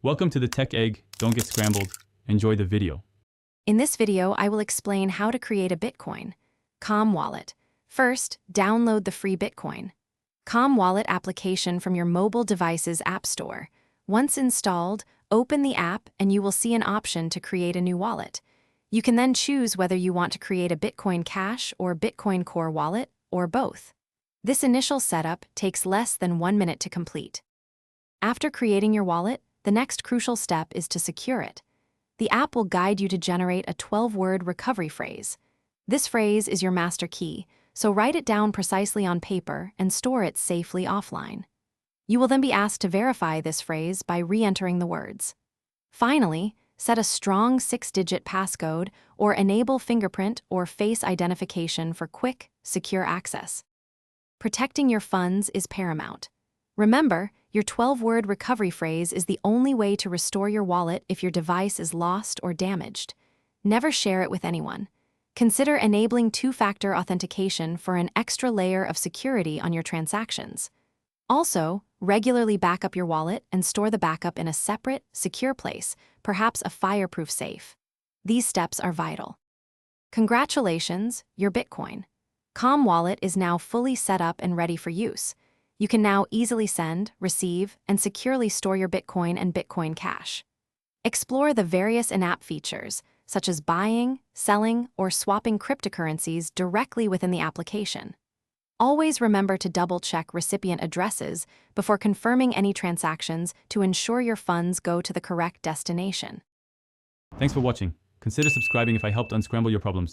Welcome to the Tech Egg. Don't get scrambled. Enjoy the video. In this video, I will explain how to create a Bitcoin. Calm Wallet. First, download the free Bitcoin. Calm Wallet application from your mobile device's app store. Once installed, open the app and you will see an option to create a new wallet. You can then choose whether you want to create a Bitcoin Cash or Bitcoin Core wallet, or both. This initial setup takes less than 1 minute to complete. After creating your wallet, the next crucial step is to secure it. The app will guide you to generate a 12-word recovery phrase. This phrase is your master key, so write it down precisely on paper and store it safely offline. You will then be asked to verify this phrase by re-entering the words. Finally, set a strong 6-digit passcode or enable fingerprint or face identification for quick, secure access. Protecting your funds is paramount. Remember, your 12-word recovery phrase is the only way to restore your wallet if your device is lost or damaged. Never share it with anyone. Consider enabling two-factor authentication for an extra layer of security on your transactions. Also, regularly back up your wallet and store the backup in a separate, secure place, perhaps a fireproof safe. These steps are vital. Congratulations, your Bitcoin. Calm Wallet is now fully set up and ready for use. You can now easily send, receive, and securely store your Bitcoin and Bitcoin Cash. Explore the various in-app features, such as buying, selling, or swapping cryptocurrencies directly within the application. Always remember to double-check recipient addresses before confirming any transactions to ensure your funds go to the correct destination. Thanks for watching. Consider subscribing if I helped unscramble your problems.